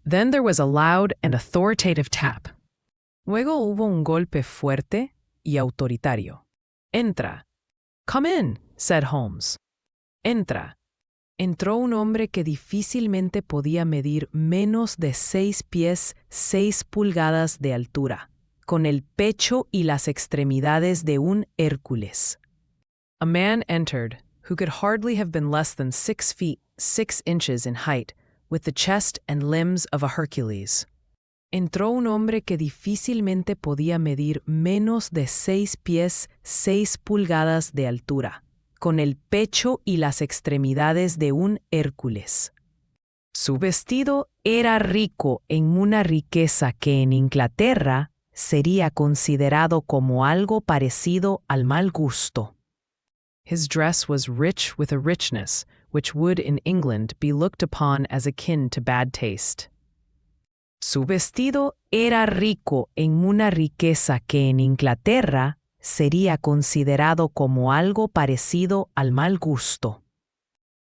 Then there was a loud and authoritative tap. Luego hubo un golpe fuerte y autoritario. Entra. Come in, said Holmes. Entra. Entró un hombre que difícilmente podía medir menos de 6 pies 6 pulgadas de altura, con el pecho y las extremidades de un Hércules. A man entered who could hardly have been less than 6 feet 6 inches in height, with the chest and limbs of a Hercules. Entró un hombre que difícilmente podía medir menos de 6 pies 6 pulgadas de altura, con el pecho y las extremidades de un Hércules. Su vestido era rico en una riqueza que en Inglaterra sería considerado como algo parecido al mal gusto. His dress was rich with a richness which would in England be looked upon as akin to bad taste. Su vestido era rico en una riqueza que en Inglaterra sería considerado como algo parecido al mal gusto.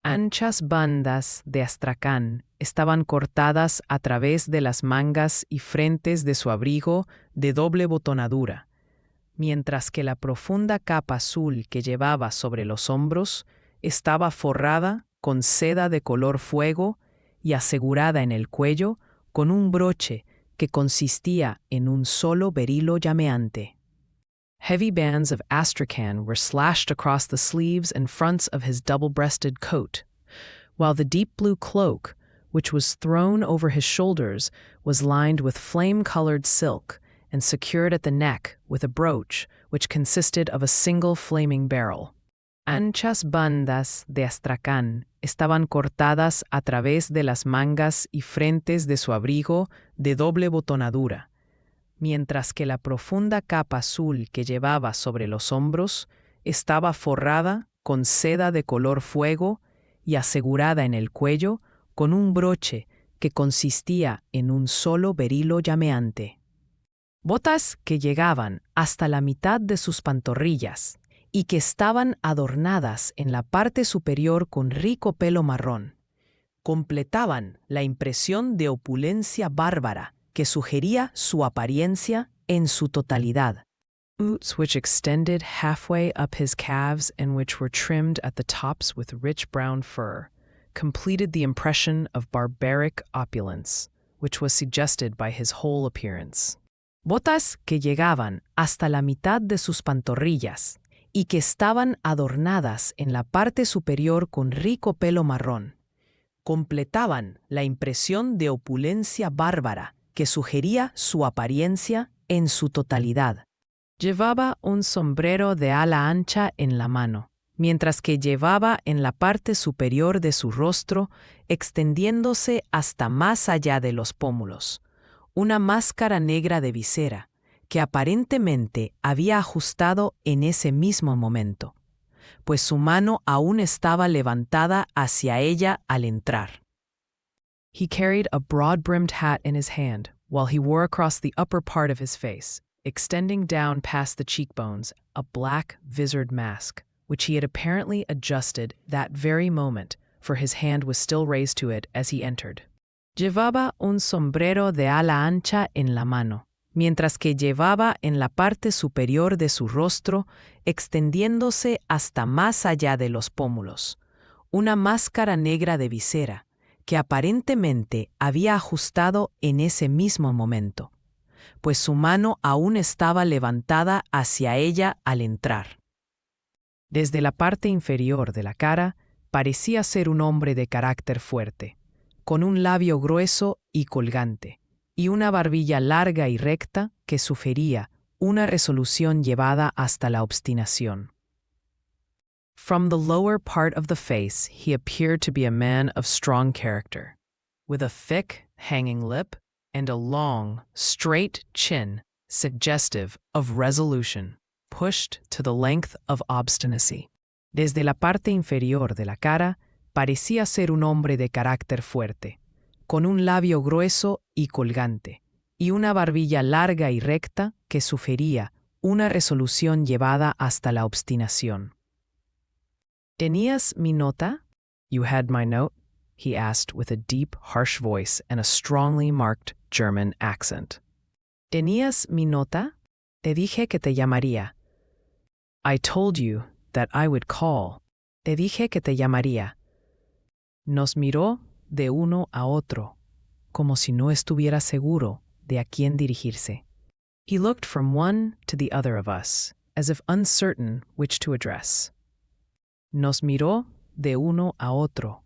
Anchas bandas de astracán estaban cortadas a través de las mangas y frentes de su abrigo de doble botonadura, mientras que la profunda capa azul que llevaba sobre los hombros estaba forrada con seda de color fuego y asegurada en el cuello con un broche que consistía en un solo berilo llameante. Heavy bands of astrakhan were slashed across the sleeves and fronts of his double-breasted coat, while the deep blue cloak, which was thrown over his shoulders, was lined with flame-colored silk and secured at the neck with a brooch which consisted of a single flaming barrel. Anchas bandas de astracán estaban cortadas a través de las mangas y frentes de su abrigo de doble botonadura, mientras que la profunda capa azul que llevaba sobre los hombros estaba forrada con seda de color fuego y asegurada en el cuello con un broche que consistía en un solo berilo llameante. Botas que llegaban hasta la mitad de sus pantorrillas y que estaban adornadas en la parte superior con rico pelo marrón, completaban la impresión de opulencia bárbara que sugería su apariencia en su totalidad. Boots which extended halfway up his calves and which were trimmed at the tops with rich brown fur completed the impression of barbaric opulence, which was suggested by his whole appearance. Botas que llegaban hasta la mitad de sus pantorrillas y que estaban adornadas en la parte superior con rico pelo marrón, completaban la impresión de opulencia bárbara que sugería su apariencia en su totalidad. Llevaba un sombrero de ala ancha en la mano, mientras que llevaba en la parte superior de su rostro, extendiéndose hasta más allá de los pómulos, una máscara negra de visera, que aparentemente había ajustado en ese mismo momento, pues su mano aún estaba levantada hacia ella al entrar. He carried a broad-brimmed hat in his hand, while he wore across the upper part of his face, extending down past the cheekbones, a black visored mask, which he had apparently adjusted that very moment, for his hand was still raised to it as he entered. Llevaba un sombrero de ala ancha en la mano, mientras que llevaba en la parte superior de su rostro, extendiéndose hasta más allá de los pómulos, una máscara negra de visera, que aparentemente había ajustado en ese mismo momento, pues su mano aún estaba levantada hacia ella al entrar. Desde la parte inferior de la cara, parecía ser un hombre de carácter fuerte, con un labio grueso y colgante, y una barbilla larga y recta que sugería una resolución llevada hasta la obstinación. From the lower part of the face, he appeared to be a man of strong character, with a thick, hanging lip and a long, straight chin, suggestive of resolution, pushed to the length of obstinacy. Desde la parte inferior de la cara, parecía ser un hombre de carácter fuerte, con un labio grueso y colgante, y una barbilla larga y recta que sugería una resolución llevada hasta la obstinación. ¿Tenías mi nota? You had my note? He asked with a deep, harsh voice and a strongly marked German accent. ¿Tenías mi nota? Te dije que te llamaría. I told you that I would call. Te dije que te llamaría. Nos miró de uno a otro, como si no estuviera seguro de a quién dirigirse. He looked from one to the other of us, as if uncertain which to address. Nos miró de uno a otro,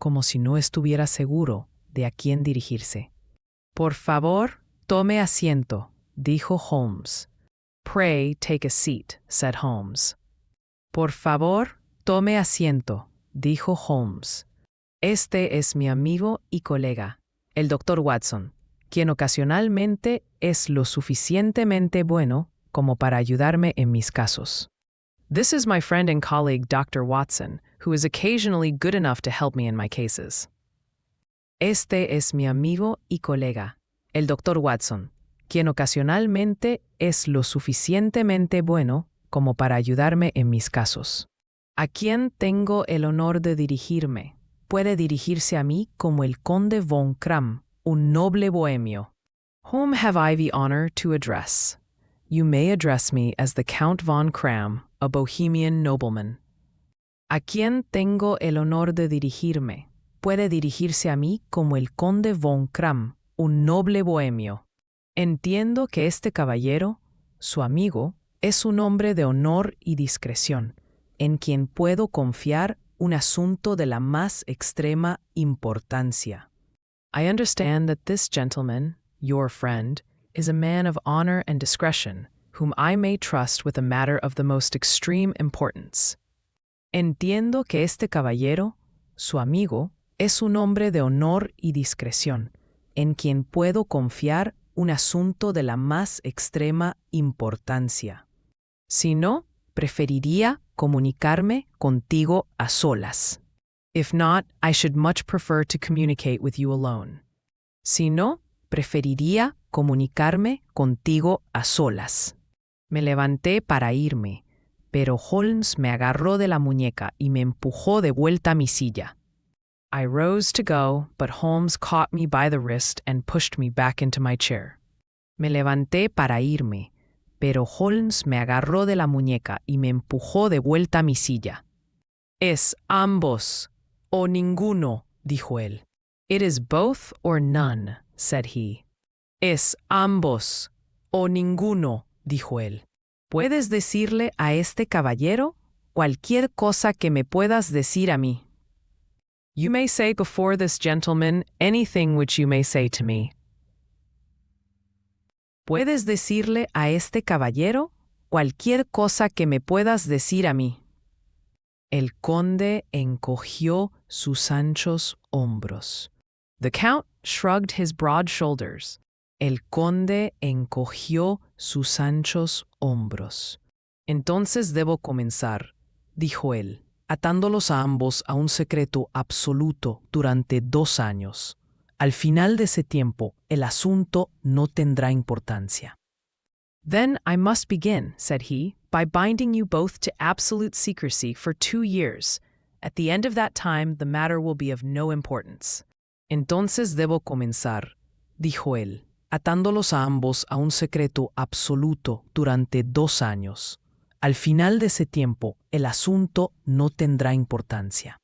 como si no estuviera seguro de a quién dirigirse. Por favor, tome asiento, dijo Holmes. Pray take a seat, said Holmes. Por favor, tome asiento, dijo Holmes. Este es mi amigo y colega, el Dr. Watson, quien ocasionalmente es lo suficientemente bueno como para ayudarme en mis casos. This is my friend and colleague Dr. Watson, who is occasionally good enough to help me in my cases. Este es mi amigo y colega, el Dr. Watson, quien ocasionalmente es lo suficientemente bueno como para ayudarme en mis casos. ¿A quién tengo el honor de dirigirme? Puede dirigirse a mí como el conde von Kram, un noble bohemio. Whom have I the honor to address? You may address me as the Count von Kram, a Bohemian nobleman. ¿A quién tengo el honor de dirigirme? Puede dirigirse a mí como el conde von Kram, un noble bohemio. Entiendo que este caballero, su amigo, es un hombre de honor y discreción, en quien puedo confiar un asunto de la más extrema importancia. I understand that this gentleman, your friend, is a man of honor and discretion, whom I may trust with a matter of the most extreme importance. Entiendo que este caballero, su amigo, es un hombre de honor y discreción, en quien puedo confiar un asunto de la más extrema importancia. Si no, preferiría comunicarme contigo a solas. If not, I should much prefer to communicate with you alone. Si no, preferiría comunicarme contigo a solas. Me levanté para irme, pero Holmes me agarró de la muñeca y me empujó de vuelta a mi silla. I rose to go, but Holmes caught me by the wrist and pushed me back into my chair. Me levanté para irme, pero Holmes me agarró de la muñeca y me empujó de vuelta a mi silla. Es ambos, o ninguno, dijo él. It is both or none, said he. Es ambos, o ninguno, dijo él. Puedes decirle a este caballero cualquier cosa que me puedas decir a mí. You may say before this gentleman anything which you may say to me. Puedes decirle a este caballero cualquier cosa que me puedas decir a mí. El conde encogió sus anchos hombros. The count shrugged his broad shoulders. El conde encogió sus anchos hombros. Entonces debo comenzar, dijo él, atándolos a ambos a un secreto absoluto durante 2 años. Al final de ese tiempo, el asunto no tendrá importancia. Then I must begin, said he, by binding you both to absolute secrecy for 2 years. At the end of that time, the matter will be of no importance. Entonces debo comenzar, dijo él, atándolos a ambos a un secreto absoluto durante 2 años. Al final de ese tiempo, el asunto no tendrá importancia.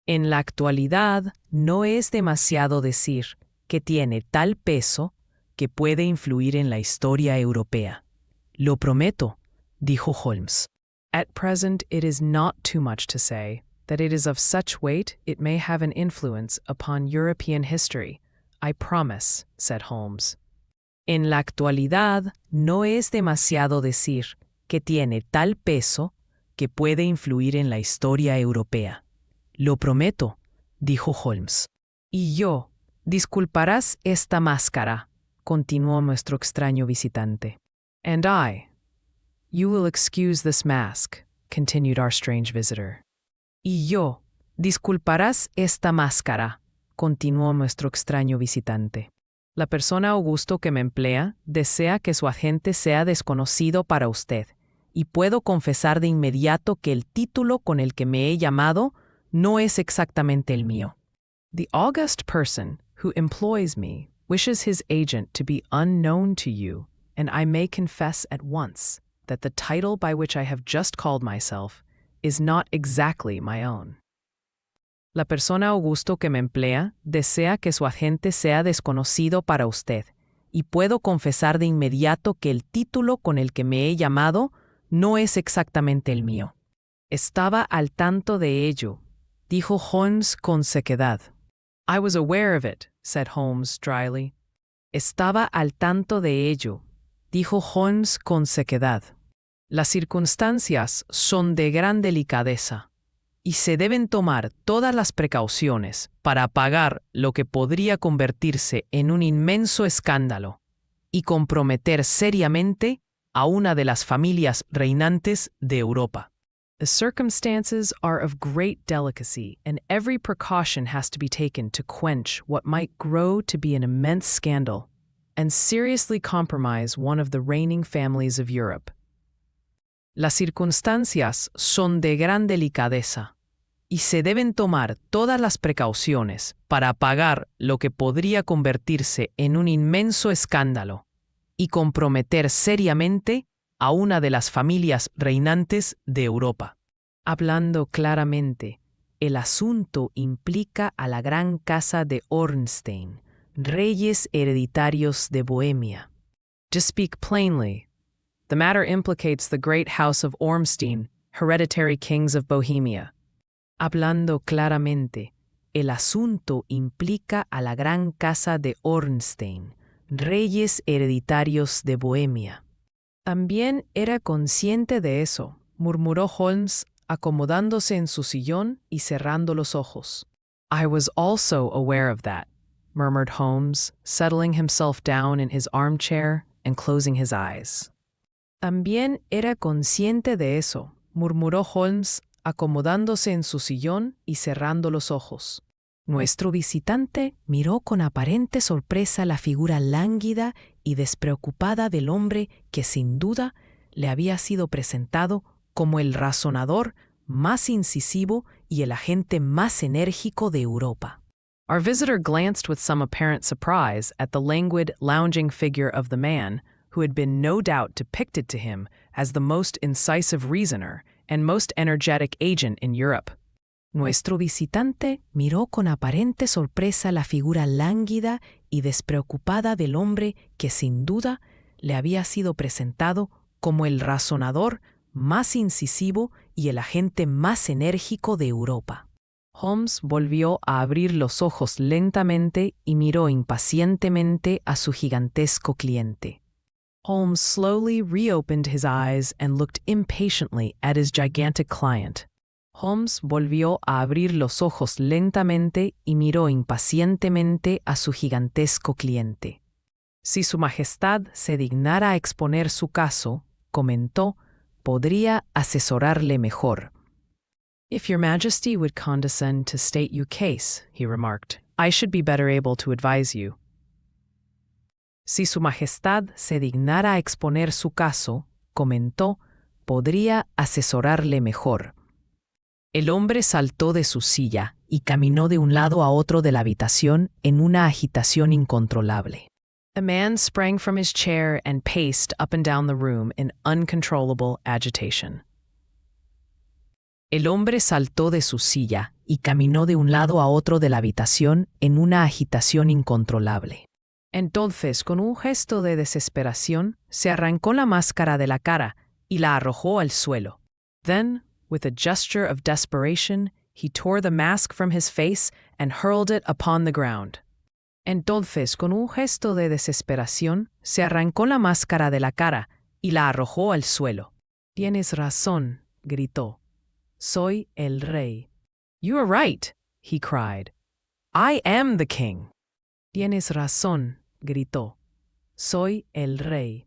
En la actualidad, no es demasiado decir que tiene tal peso que puede influir en la historia europea. Lo prometo, dijo Holmes. At present, it is not too much to say that it is of such weight it may have an influence upon European history. I promise, said Holmes. En la actualidad, no es demasiado decir que tiene tal peso que puede influir en la historia europea. Lo prometo, dijo Holmes. Y yo, disculparás esta máscara, continuó nuestro extraño visitante. And you will excuse this mask, continued our strange visitor. Y yo, disculparás esta máscara, continuó nuestro extraño visitante. La persona Augusto que me emplea desea que su agente sea desconocido para usted, y puedo confesar de inmediato que el título con el que me he llamado no es exactamente el mío. The august person who employs me wishes his agent to be unknown to you, and I may confess at once that the title by which I have just called myself is not exactly my own. La persona Augusto que me emplea desea que su agente sea desconocido para usted, y puedo confesar de inmediato que el título con el que me he llamado no es exactamente el mío. Estaba al tanto de ello, dijo Holmes con sequedad. I was aware of it, said Holmes dryly. Estaba al tanto de ello, dijo Holmes con sequedad. Las circunstancias son de gran delicadeza, y se deben tomar todas las precauciones para apagar lo que podría convertirse en un inmenso escándalo y comprometer seriamente a una de las familias reinantes de Europa. The circumstances are of great delicacy, and every precaution has to be taken to quench what might grow to be an immense scandal and seriously compromise one of the reigning families of Europe. Las circunstancias son de gran delicadeza, y se deben tomar todas las precauciones para apagar lo que podría convertirse en un inmenso escándalo y comprometer seriamente a una de las familias reinantes de Europa. Hablando claramente, el asunto implica a la gran casa de Ornstein, reyes hereditarios de Bohemia. To speak plainly, the matter implicates the great house of Ormstein, hereditary kings of Bohemia. Hablando claramente, el asunto implica a la gran casa de Ornstein, reyes hereditarios de Bohemia. También era consciente de eso, murmuró Holmes, acomodándose en su sillón y cerrando los ojos. I was also aware of that, murmured Holmes, settling himself down in his armchair and closing his eyes. También era consciente de eso, murmuró Holmes, acomodándose en su sillón y cerrando los ojos. Nuestro visitante miró con aparente sorpresa la figura lánguida y despreocupada del hombre que sin duda le había sido presentado como el razonador más incisivo y el agente más enérgico de Europa. Our visitor glanced with some apparent surprise at the languid, lounging figure of the man who had been no doubt depicted to him as the most incisive reasoner and most energetic agent in Europe. Nuestro visitante miró con aparente sorpresa la figura lánguida y despreocupada del hombre que sin duda le había sido presentado como el razonador más incisivo y el agente más enérgico de Europa. Holmes volvió a abrir los ojos lentamente y miró impacientemente a su gigantesco cliente. Holmes slowly reopened his eyes and looked impatiently at his gigantic client. Holmes volvió a abrir los ojos lentamente y miró impacientemente a su gigantesco cliente. Si Su Majestad se dignara a exponer su caso, comentó, podría asesorarle mejor. If Your Majesty would condescend to state your case, he remarked, I should be better able to advise you. Si Su Majestad se dignara a exponer su caso, comentó, podría asesorarle mejor. El hombre saltó de su silla y caminó de un lado a otro de la habitación en una agitación incontrolable. The man sprang from his chair and paced up and down the room in uncontrollable agitation. El hombre saltó de su silla y caminó de un lado a otro de la habitación en una agitación incontrolable. Entonces, con un gesto de desesperación, se arrancó la máscara de la cara y la arrojó al suelo. Then, with a gesture of desperation, he tore the mask from his face and hurled it upon the ground. Entonces, con un gesto de desesperación, se arrancó la máscara de la cara y la arrojó al suelo. Tienes razón, gritó. Soy el rey. You are right, he cried. I am the king. Tienes razón, gritó. Soy el rey.